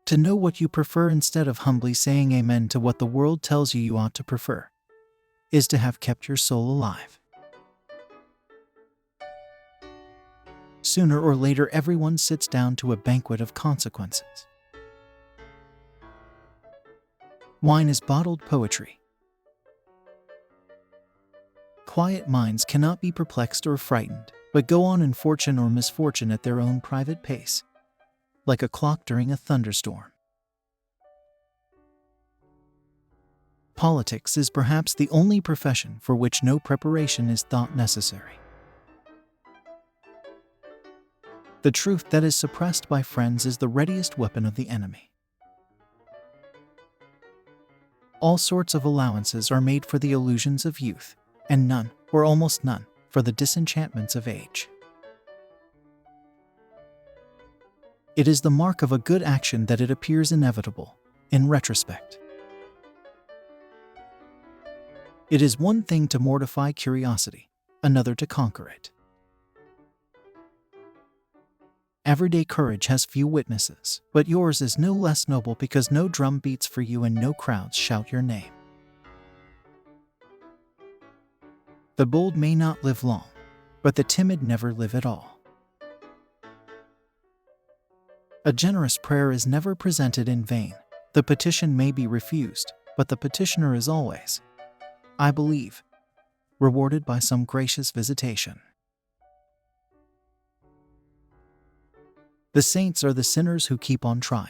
To know what you prefer instead of humbly saying amen to what the world tells you you ought to prefer is to have kept your soul alive. Sooner or later, everyone sits down to a banquet of consequences. Wine is bottled poetry. Quiet minds cannot be perplexed or frightened, but go on in fortune or misfortune at their own private pace, like a clock during a thunderstorm. Politics is perhaps the only profession for which no preparation is thought necessary. The truth that is suppressed by friends is the readiest weapon of the enemy. All sorts of allowances are made for the illusions of youth, and none, or almost none, for the disenchantments of age. It is the mark of a good action that it appears inevitable, in retrospect. It is one thing to mortify curiosity, another to conquer it. Everyday courage has few witnesses, but yours is no less noble because no drum beats for you and no crowds shout your name. The bold may not live long, but the timid never live at all. A generous prayer is never presented in vain. The petition may be refused, but the petitioner is always, I believe, rewarded by some gracious visitation. The saints are the sinners who keep on trying.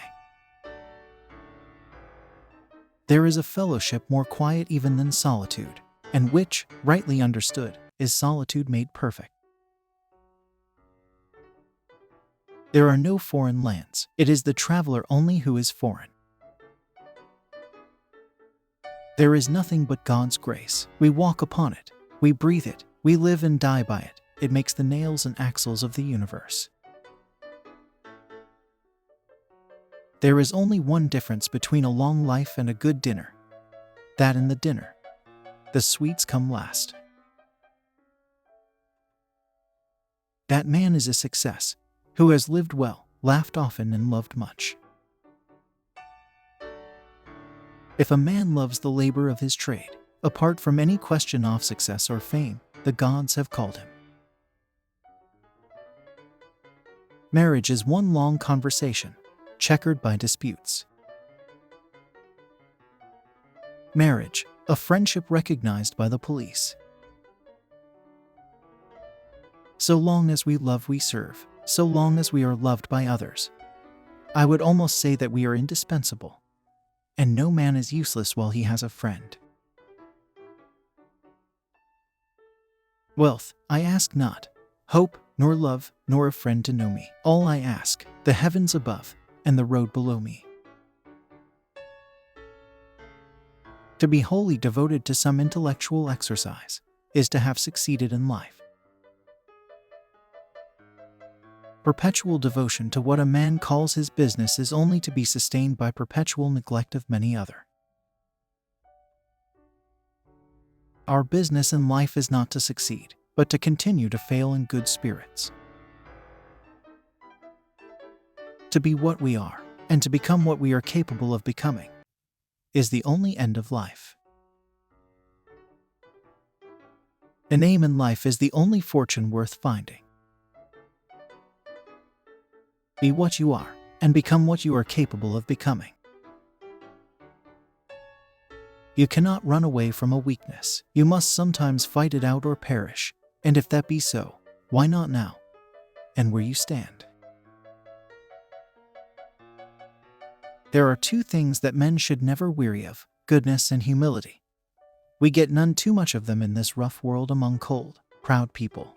There is a fellowship more quiet even than solitude, and which, rightly understood, is solitude made perfect. There are no foreign lands. It is the traveler only who is foreign. There is nothing but God's grace. We walk upon it. We breathe it. We live and die by it. It makes the nails and axles of the universe. There is only one difference between a long life and a good dinner. That in the dinner, the sweets come last. That man is a success, who has lived well, laughed often, and loved much. If a man loves the labor of his trade, apart from any question of success or fame, the gods have called him. Marriage is one long conversation, checkered by disputes. Marriage, a friendship recognized by the police. So long as we love, we serve. So long as we are loved by others. I would almost say that we are indispensable. And no man is useless while he has a friend. Wealth, I ask not. Hope, nor love, nor a friend to know me. All I ask, the heavens above, and the road below me. To be wholly devoted to some intellectual exercise is to have succeeded in life. Perpetual devotion to what a man calls his business is only to be sustained by perpetual neglect of many other. Our business in life is not to succeed, but to continue to fail in good spirits. To be what we are, and to become what we are capable of becoming, is the only end of life. An aim in life is the only fortune worth finding. Be what you are, and become what you are capable of becoming. You cannot run away from a weakness. You must sometimes fight it out or perish, and if that be so, why not now, and where you stand? There are two things that men should never weary of, goodness and humility. We get none too much of them in this rough world among cold, proud people.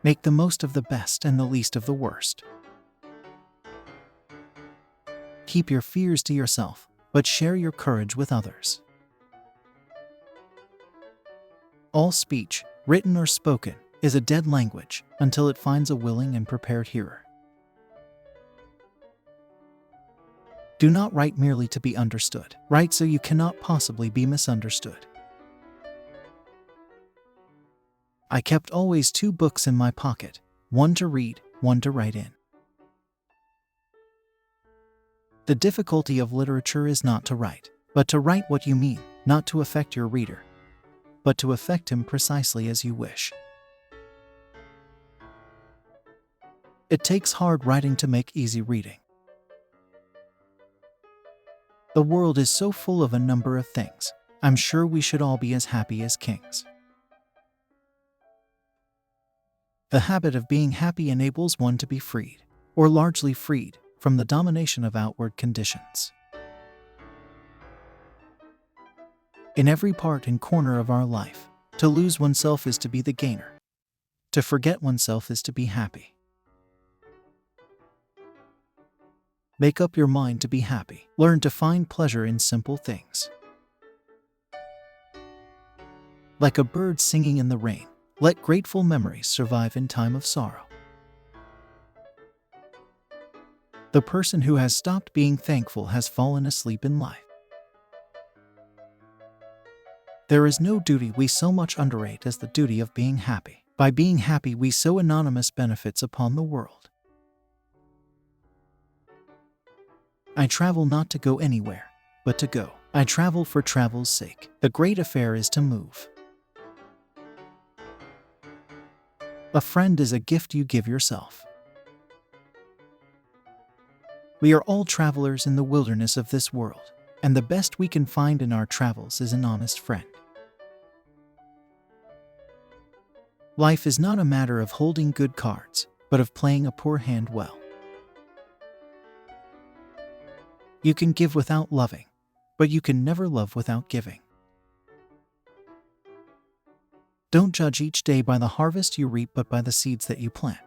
Make the most of the best and the least of the worst. Keep your fears to yourself, but share your courage with others. All speech, written or spoken, is a dead language until it finds a willing and prepared hearer. Do not write merely to be understood. Write so you cannot possibly be misunderstood. I kept always 2 books in my pocket, one to read, one to write in. The difficulty of literature is not to write, but to write what you mean, not to affect your reader, but to affect him precisely as you wish. It takes hard writing to make easy reading. The world is so full of a number of things. I'm sure we should all be as happy as kings. The habit of being happy enables one to be freed, or largely freed, from the domination of outward conditions. In every part and corner of our life, to lose oneself is to be the gainer. To forget oneself is to be happy. Make up your mind to be happy. Learn to find pleasure in simple things. Like a bird singing in the rain, let grateful memories survive in time of sorrow. The person who has stopped being thankful has fallen asleep in life. There is no duty we so much underrate as the duty of being happy. By being happy, we sow anonymous benefits upon the world. I travel not to go anywhere, but to go. I travel for travel's sake. The great affair is to move. A friend is a gift you give yourself. We are all travelers in the wilderness of this world, and the best we can find in our travels is an honest friend. Life is not a matter of holding good cards, but of playing a poor hand well. You can give without loving, but you can never love without giving. Don't judge each day by the harvest you reap, but by the seeds that you plant.